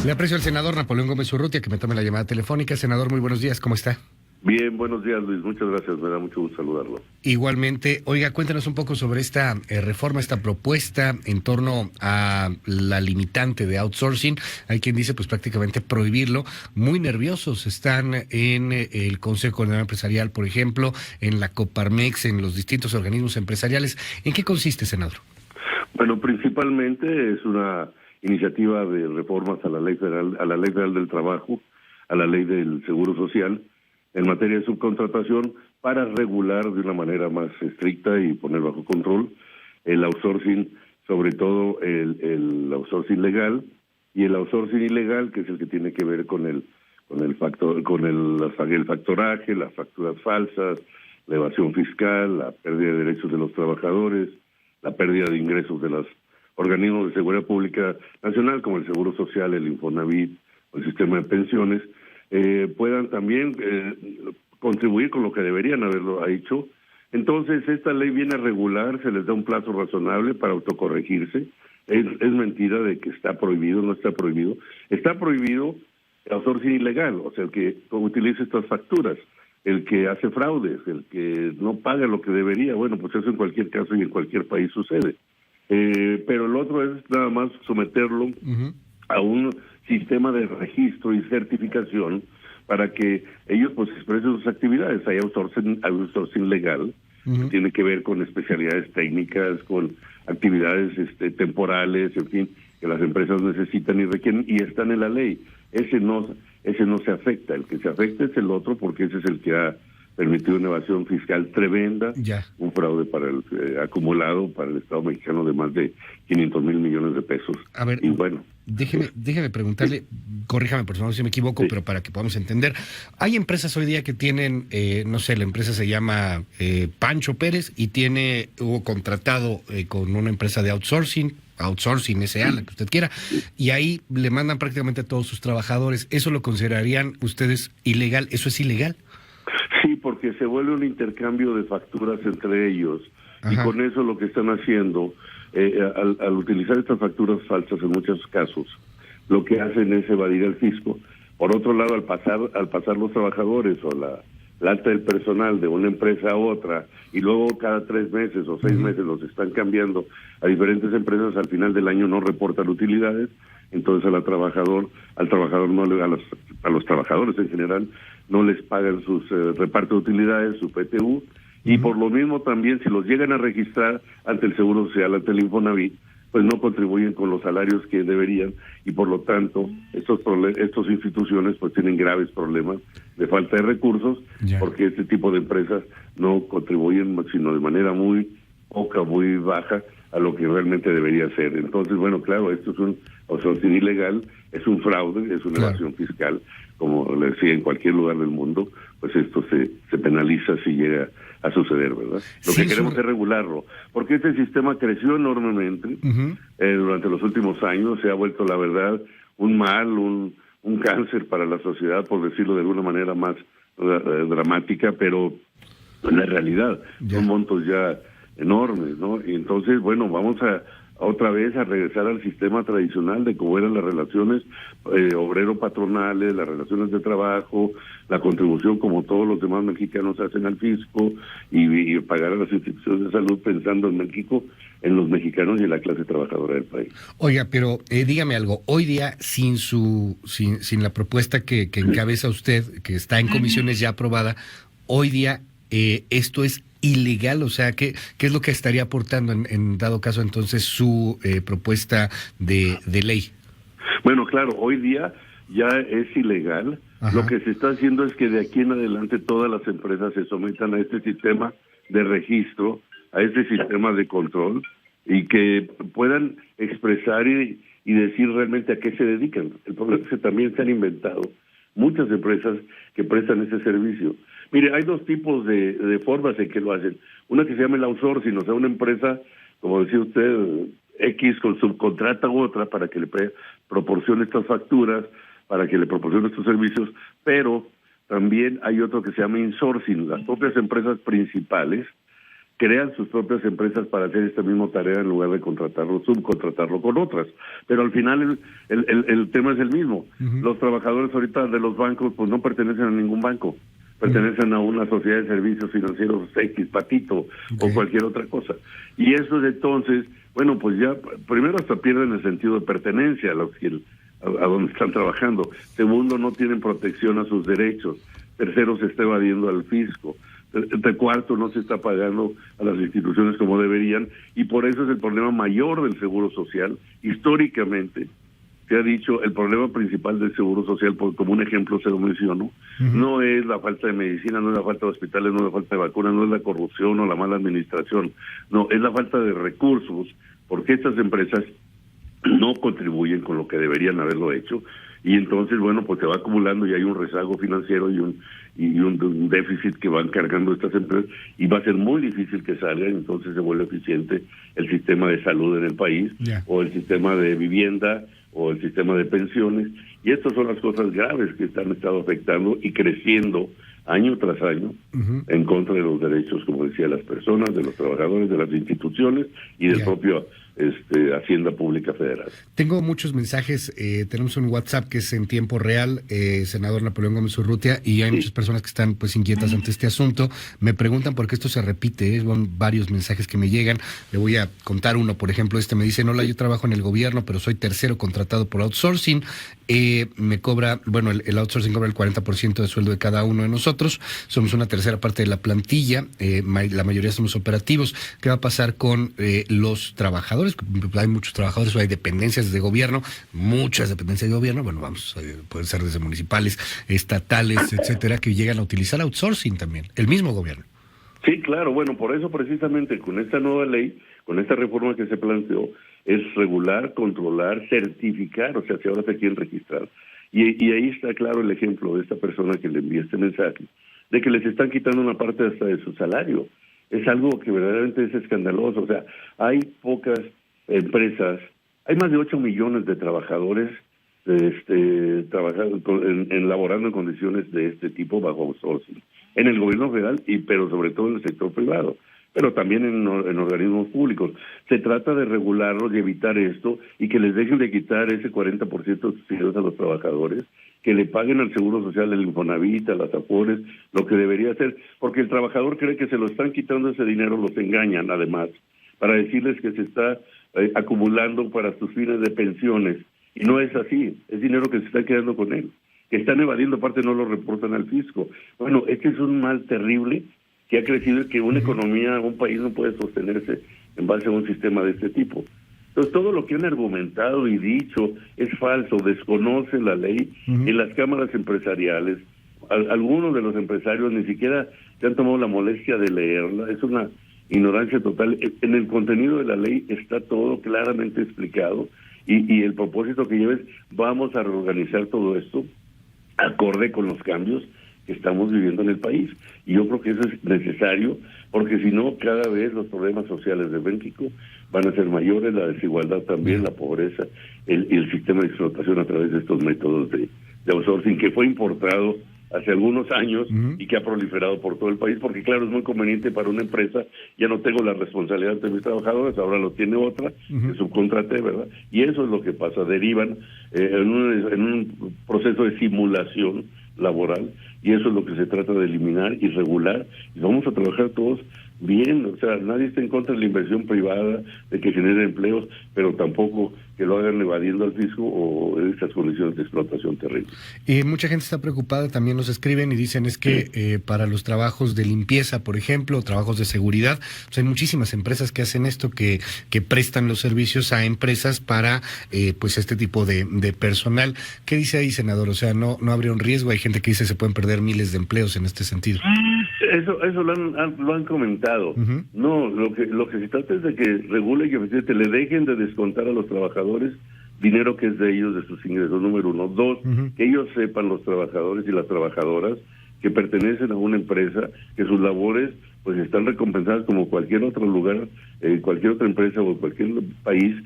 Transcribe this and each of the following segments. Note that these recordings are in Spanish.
Le aprecio al senador Napoleón Gómez Urrutia que me tome la llamada telefónica. Senador, muy buenos días, ¿cómo está? Bien, buenos días, Luis. Muchas gracias. Me da mucho gusto saludarlo. Igualmente, oiga, cuéntanos un poco sobre esta reforma, esta propuesta en torno a la limitante de outsourcing. Hay quien dice, pues prácticamente prohibirlo. Muy nerviosos están en el Consejo Coordinador Empresarial, por ejemplo, en la Coparmex, en los distintos organismos empresariales. ¿En qué consiste, senador? Bueno, principalmente es una iniciativa de reformas a la Ley Federal del Trabajo, a la Ley del Seguro Social, en materia de subcontratación, para regular de una manera más estricta y poner bajo control el outsourcing, sobre todo el outsourcing legal y el outsourcing ilegal, que es el que tiene que ver con el factoraje, las facturas falsas, la evasión fiscal, la pérdida de derechos de los trabajadores, la pérdida de ingresos de los organismos de seguridad pública nacional, como el Seguro Social, el Infonavit, el sistema de pensiones, puedan también contribuir con lo que deberían haberlo hecho. Entonces, esta ley viene a regular, se les da un plazo razonable para autocorregirse. Es mentira de que está prohibido, no está prohibido. Está prohibido el outsourcing ilegal, o sea, el que utiliza estas facturas, el que hace fraudes, el que no paga lo que debería. Bueno, pues eso en cualquier caso y en cualquier país sucede. Pero el otro es nada más someterlo a un sistema de registro y certificación para que ellos pues expresen sus actividades. Hay outsourcing legal, que tiene que ver con especialidades técnicas, con actividades temporales, en fin, que las empresas necesitan y requieren y están en la ley. Ese no se afecta. El que se afecta es el otro, porque ese es el que ha permitido una evasión fiscal tremenda, un fraude para el acumulado para el Estado mexicano de más de 500 mil millones de pesos. A ver, y bueno, déjeme preguntarle, corríjame por favor si me equivoco, pero para que podamos entender. Hay empresas hoy día que tienen, no sé, la empresa se llama Pancho Pérez y hubo contratado con una empresa de outsourcing S.A., la que usted quiera, y ahí le mandan prácticamente a todos sus trabajadores. ¿Eso lo considerarían ustedes ilegal? ¿Eso es ilegal? Sí, porque se vuelve un intercambio de facturas entre ellos. Ajá. Y con eso lo que están haciendo, al utilizar estas facturas falsas en muchos casos, lo que hacen es evadir el fisco. Por otro lado, al pasar los trabajadores o la alta del personal de una empresa a otra, y luego cada 3 meses o 6 meses los están cambiando a diferentes empresas, al final del año no reportan utilidades. Entonces a los trabajadores en general no les pagan sus reparto de utilidades, su PTU, y por lo mismo también si los llegan a registrar ante el Seguro Social, ante el Infonavit, pues no contribuyen con los salarios que deberían, y por lo tanto estas instituciones pues tienen graves problemas de falta de recursos, porque este tipo de empresas no contribuyen sino de manera muy poca, muy baja a lo que realmente debería ser. Entonces, bueno, claro, esto es un outsourcing ilegal, es un fraude, es una evasión fiscal, como le decía, en cualquier lugar del mundo, pues esto se penaliza si llega a suceder, ¿verdad? Lo que queremos es regularlo, porque este sistema creció enormemente durante los últimos años, se ha vuelto, la verdad, un mal, un cáncer para la sociedad, por decirlo de alguna manera más dramática, pero en la realidad son montos ya enormes, ¿no? Y entonces, bueno, vamos otra vez a regresar al sistema tradicional de cómo eran las relaciones obrero-patronales, las relaciones de trabajo, la contribución como todos los demás mexicanos hacen al fisco y pagar a las instituciones de salud pensando en México, en los mexicanos y en la clase trabajadora del país. Oiga, pero dígame algo, hoy día sin la propuesta que encabeza usted, que está en comisiones ya aprobada, hoy día esto es ilegal, o sea, ¿qué es lo que estaría aportando en dado caso entonces su propuesta de ley? Bueno, claro, hoy día ya es ilegal. Lo que se está haciendo es que de aquí en adelante todas las empresas se sometan a este sistema de registro, a este sistema de control, y que puedan expresar y decir realmente a qué se dedican. El problema es que también se han inventado muchas empresas que prestan ese servicio. Mire, hay 2 tipos de formas en que lo hacen. Una que se llama el outsourcing, o sea, una empresa, como decía usted, X subcontrata a otra para que le proporcione estas facturas, para que le proporcione estos servicios, pero también hay otro que se llama insourcing. Las propias empresas principales crean sus propias empresas para hacer esta misma tarea en lugar de contratarlo, subcontratarlo con otras. Pero al final el tema es el mismo. Los trabajadores ahorita de los bancos pues no pertenecen a ningún banco, pertenecen a una sociedad de servicios financieros X, Patito, o cualquier otra cosa. Y eso es entonces, bueno, pues ya primero hasta pierden el sentido de pertenencia a donde están trabajando. Segundo, no tienen protección a sus derechos. Tercero, se está evadiendo al fisco. Cuarto, no se está pagando a las instituciones como deberían, y por eso es el problema mayor del Seguro Social. Históricamente se ha dicho, el problema principal del Seguro Social, como un ejemplo se lo menciono, no es la falta de medicina, no es la falta de hospitales, no es la falta de vacunas, no es la corrupción o la mala administración, no, es la falta de recursos, porque estas empresas no contribuyen con lo que deberían haberlo hecho, y entonces, bueno, pues se va acumulando y hay un rezago financiero y un déficit que van cargando estas empresas, y va a ser muy difícil que salgan. Entonces se vuelve eficiente el sistema de salud en el país, o el sistema de vivienda, o el sistema de pensiones, y estas son las cosas graves que han estado afectando y creciendo año tras año en contra de los derechos, como decía, de las personas, de los trabajadores, de las instituciones y del propio Hacienda Pública Federal. Tengo muchos mensajes, tenemos un WhatsApp que es en tiempo real, senador Napoleón Gómez Urrutia, y hay muchas personas que están pues inquietas ante este asunto. Me preguntan por qué esto se repite, son varios mensajes que me llegan. Le voy a contar uno, por ejemplo, me dice: hola, yo trabajo en el gobierno, pero soy tercero contratado por outsourcing. Me cobra, bueno, el outsourcing cobra el 40% de sueldo de cada uno de nosotros, somos una tercera parte de la plantilla, la mayoría somos operativos. ¿Qué va a pasar con los trabajadores? Hay muchos trabajadores, hay dependencias de gobierno, muchas dependencias de gobierno, bueno, pueden ser desde municipales, estatales, etcétera, que llegan a utilizar outsourcing también, el mismo gobierno. Sí, claro, bueno, por eso precisamente con esta nueva ley, con esta reforma que se planteó, es regular, controlar, certificar, o sea, si ahora se quieren registrar. Y ahí está claro el ejemplo de esta persona que le envía este mensaje, de que les están quitando una parte hasta de su salario. Es algo que verdaderamente es escandaloso. O sea, hay pocas empresas, hay más de 8 millones de trabajadores trabajando laborando en condiciones de este tipo bajo outsourcing, en el gobierno federal, pero sobre todo en el sector privado, pero también en organismos públicos. Se trata de regularlos y evitar esto, y que les dejen de quitar ese 40% de sus ingresos a los trabajadores, que le paguen al Seguro Social, el Infonavit, a las Afores, lo que debería hacer, porque el trabajador cree que se lo están quitando ese dinero, los engañan además, para decirles que se está acumulando para sus fines de pensiones, y no es así, es dinero que se está quedando con él, que están evadiendo, aparte no lo reportan al fisco. Bueno, este es un mal terrible que ha crecido, y que una economía, un país no puede sostenerse en base a un sistema de este tipo. Entonces, todo lo que han argumentado y dicho es falso, desconocen la ley. En las cámaras empresariales, algunos de los empresarios ni siquiera se han tomado la molestia de leerla, es una ignorancia total. En el contenido de la ley está todo claramente explicado, y el propósito que lleva es: vamos a reorganizar todo esto acorde con los cambios que estamos viviendo en el país. Y yo creo que eso es necesario, porque si no, cada vez los problemas sociales de México van a ser mayores, la desigualdad también, la pobreza, el sistema de explotación a través de estos métodos de outsourcing, que fue importado hace algunos años y que ha proliferado por todo el país, porque claro, es muy conveniente para una empresa: ya no tengo la responsabilidad de mis trabajadores, ahora lo tiene otra, que subcontraté, ¿verdad? Y eso es lo que pasa, derivan en un proceso de simulación laboral, y eso es lo que se trata de eliminar y regular, y vamos a trabajar todos bien. O sea, nadie está en contra de la inversión privada, de que genere empleos, pero tampoco que lo hagan evadiendo al fisco o en estas condiciones de explotación terrible. Mucha gente está preocupada, también nos escriben y dicen es que para los trabajos de limpieza, por ejemplo, trabajos de seguridad, pues hay muchísimas empresas que hacen esto, que prestan los servicios a empresas para pues este tipo de personal. ¿Qué dice ahí, senador? O sea, no habría un riesgo. Hay gente que dice se pueden perder miles de empleos en este sentido. Eso lo han comentado. No, lo que se trata es de que regule y que efectivamente le dejen de descontar a los trabajadores dinero que es de ellos, de sus ingresos, número uno. Dos, que ellos sepan, los trabajadores y las trabajadoras, que pertenecen a una empresa, que sus labores pues están recompensadas como cualquier otro lugar, cualquier otra empresa o cualquier país,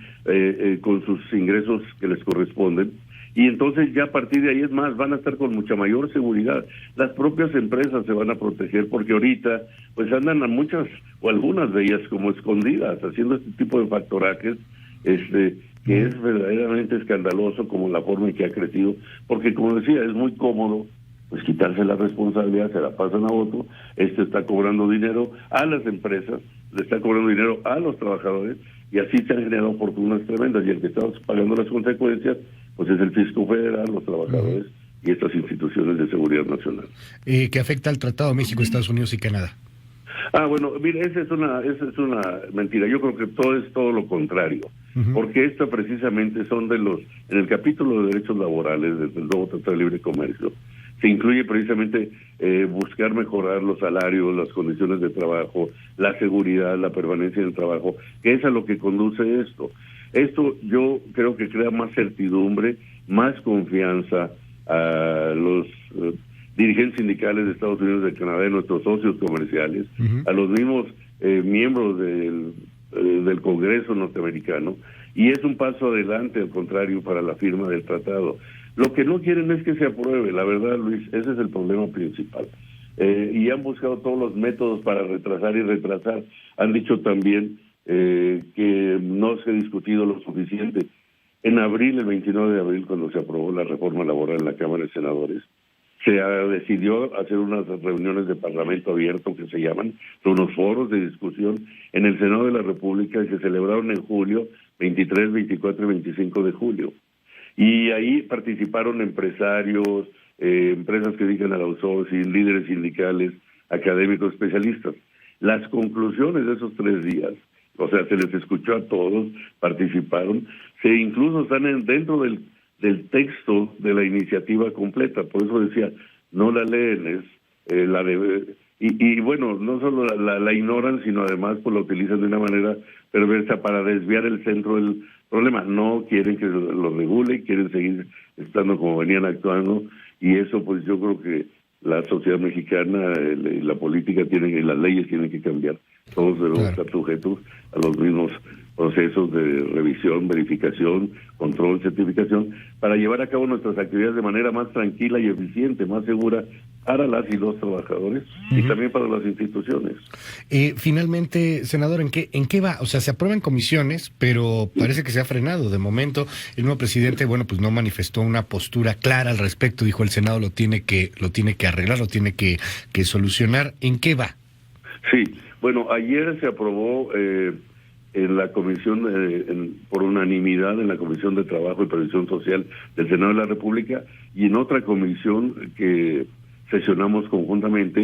con sus ingresos que les corresponden, Y entonces ya a partir de ahí es más, van a estar con mucha mayor seguridad. Las propias empresas se van a proteger porque ahorita pues andan a muchas o algunas de ellas como escondidas haciendo este tipo de factorajes, que es verdaderamente escandaloso como la forma en que ha crecido, porque como decía, es muy cómodo pues quitarse la responsabilidad, se la pasan a otro, está cobrando dinero a las empresas, le está cobrando dinero a los trabajadores, y así se han generado fortunas tremendas, y el que está pagando las consecuencias pues es el fisco federal, los trabajadores y estas instituciones de seguridad nacional. Que afecta al Tratado de México, Estados Unidos y Canadá. Bueno, mire, esa es una mentira. Yo creo que todo es todo lo contrario, porque esto precisamente son en el capítulo de derechos laborales del nuevo Tratado de Libre Comercio, se incluye precisamente buscar mejorar los salarios, las condiciones de trabajo, la seguridad, la permanencia en el trabajo, que es a lo que conduce esto. Esto yo creo que crea más certidumbre, más confianza a los dirigentes sindicales de Estados Unidos, de Canadá, de nuestros socios comerciales, a los mismos miembros del Congreso norteamericano, y es un paso adelante, al contrario, para la firma del tratado. Lo que no quieren es que se apruebe, la verdad, Luis, ese es el problema principal. Y han buscado todos los métodos para retrasar y retrasar. Han dicho también que no se ha discutido lo suficiente. En abril, el 29 de abril, cuando se aprobó la reforma laboral en la Cámara de Senadores, se decidió hacer unas reuniones de Parlamento abierto que se llaman, son unos foros de discusión en el Senado de la República, y se celebraron en julio, 23, 24 y 25 de julio. Y ahí participaron empresarios, empresas que dedican al outsourcing, líderes sindicales, académicos, especialistas. Las conclusiones de esos 3 días, o sea, se les escuchó a todos, participaron, incluso están dentro del texto de la iniciativa completa. Por eso decía, no la leen, y bueno, no solo la ignoran, sino además pues la utilizan de una manera perversa para desviar el centro del problema. No quieren que lo regule, quieren seguir estando como venían actuando, y eso pues yo creo que la sociedad mexicana, la política y las leyes tienen que cambiar. Todos debemos estar sujetos a los mismos procesos de revisión, verificación, control, certificación, para llevar a cabo nuestras actividades de manera más tranquila y eficiente, más segura para las y los trabajadores y también para las instituciones. Finalmente, senador, ¿en qué va? O sea, se aprueban comisiones, pero parece que se ha frenado. De momento, el nuevo presidente, bueno, pues no manifestó una postura clara al respecto. Dijo, el Senado lo tiene que arreglar, lo tiene que solucionar. ¿En qué va? Sí, bueno, ayer se aprobó en la comisión, por unanimidad, en la Comisión de Trabajo y Previsión Social del Senado de la República, y en otra comisión que sesionamos conjuntamente,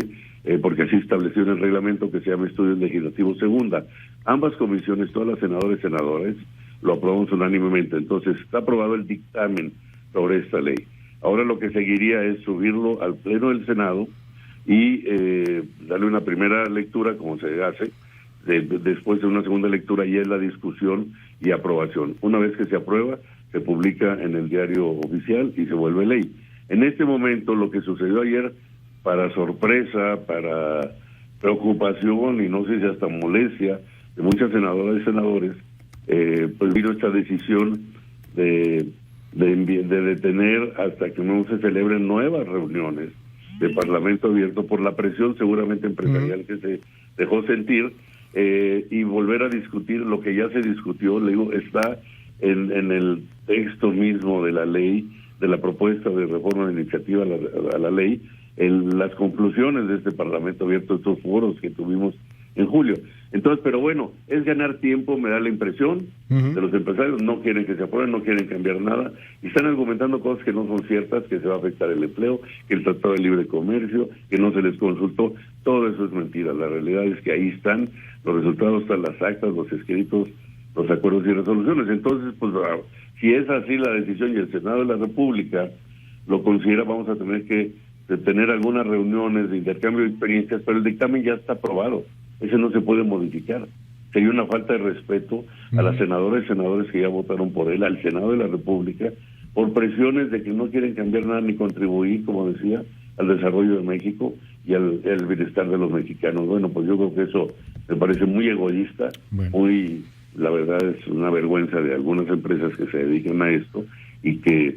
porque así estableció en el reglamento, que se llama Estudios Legislativos Segunda. Ambas comisiones, todas las senadoras y senadores, lo aprobamos unánimemente. Entonces, está aprobado el dictamen sobre esta ley. Ahora lo que seguiría es subirlo al Pleno del Senado y darle una primera lectura, como se hace. Después de una segunda lectura ya es la discusión y aprobación. Una vez que se aprueba, se publica en el diario oficial y se vuelve ley. En este momento, lo que sucedió ayer, para sorpresa, para preocupación y no sé si hasta molestia de muchas senadoras y senadores, pues vino esta decisión de detener hasta que no se celebren nuevas reuniones de Parlamento abierto por la presión seguramente empresarial que se dejó sentir, y volver a discutir lo que ya se discutió. Le digo, está en el texto mismo de la ley, de la propuesta de reforma de iniciativa a la ley, en las conclusiones de este Parlamento abierto, estos foros que tuvimos en julio. Entonces, pero bueno, es ganar tiempo, me da la impresión, de los empresarios. No quieren que se aprueben, no quieren cambiar nada, y están argumentando cosas que no son ciertas, que se va a afectar el empleo, que el Tratado de Libre Comercio, que no se les consultó. Todo eso es mentira. La realidad es que ahí están los resultados, están las actas, los escritos, los acuerdos y resoluciones. Entonces, pues si es así la decisión y el Senado de la República lo considera, vamos a tener que tener algunas reuniones de intercambio de experiencias, pero el dictamen ya está aprobado. Ese no se puede modificar. Sería una falta de respeto a las senadoras y senadores que ya votaron por él, al Senado de la República, por presiones de que no quieren cambiar nada ni contribuir, como decía, al desarrollo de México y al bienestar de los mexicanos. Bueno, pues yo creo que eso me parece muy egoísta, la verdad es una vergüenza de algunas empresas que se dedican a esto y que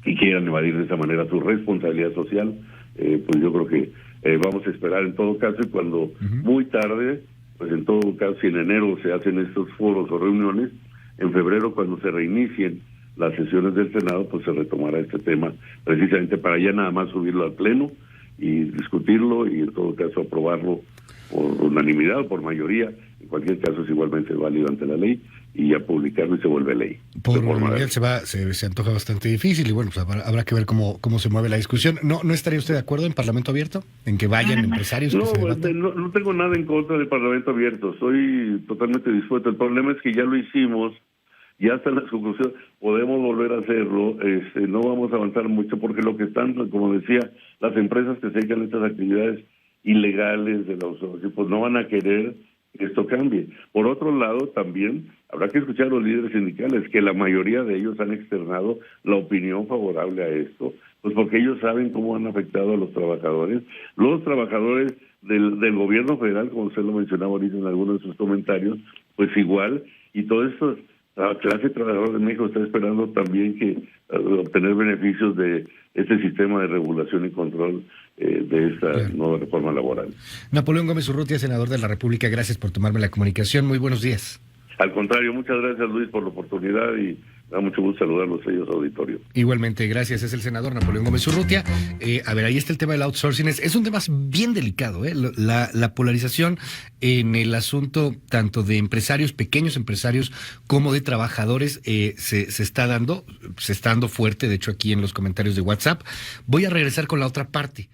y quieran evadir de esa manera su responsabilidad social, pues yo creo que vamos a esperar en todo caso, y cuando muy tarde, pues en todo caso, si en enero se hacen estos foros o reuniones, en febrero cuando se reinicien las sesiones del Senado, pues se retomará este tema, precisamente para ya nada más subirlo al Pleno y discutirlo, y en todo caso aprobarlo por unanimidad o por mayoría. En cualquier caso es igualmente válido ante la ley, y ya publicarlo y se vuelve ley. Por unanimidad se antoja bastante difícil, y bueno, pues habrá que ver cómo se mueve la discusión. ¿No estaría usted de acuerdo en Parlamento Abierto? ¿En que vayan empresarios? No tengo nada en contra del Parlamento Abierto, estoy totalmente dispuesto. El problema es que ya lo hicimos, ya están las conclusiones, podemos volver a hacerlo, no vamos a avanzar mucho, porque lo que están, como decía, las empresas que se dedican a estas actividades ilegales de los, pues no van a querer que esto cambie. Por otro lado, también habrá que escuchar a los líderes sindicales, que la mayoría de ellos han externado la opinión favorable a esto, pues porque ellos saben cómo han afectado a los trabajadores. Los trabajadores del gobierno federal, como usted lo mencionaba ahorita en algunos de sus comentarios, pues igual, y todo esto, la clase trabajadora de México está esperando también que obtener beneficios de este sistema de regulación y control de esta nueva reforma laboral. Napoleón Gómez Urrutia, senador de la República, gracias por tomarme la comunicación. Muy buenos días. Al contrario, muchas gracias, Luis, por la oportunidad, y me da mucho gusto saludarlos a ellos, auditorio. Igualmente, gracias. Es el senador Napoleón Gómez Urrutia. A ver, ahí está el tema del outsourcing. Es un tema bien delicado, la polarización en el asunto tanto de empresarios, pequeños empresarios, como de trabajadores, se está dando fuerte, de hecho aquí en los comentarios de WhatsApp. Voy a regresar con la otra parte.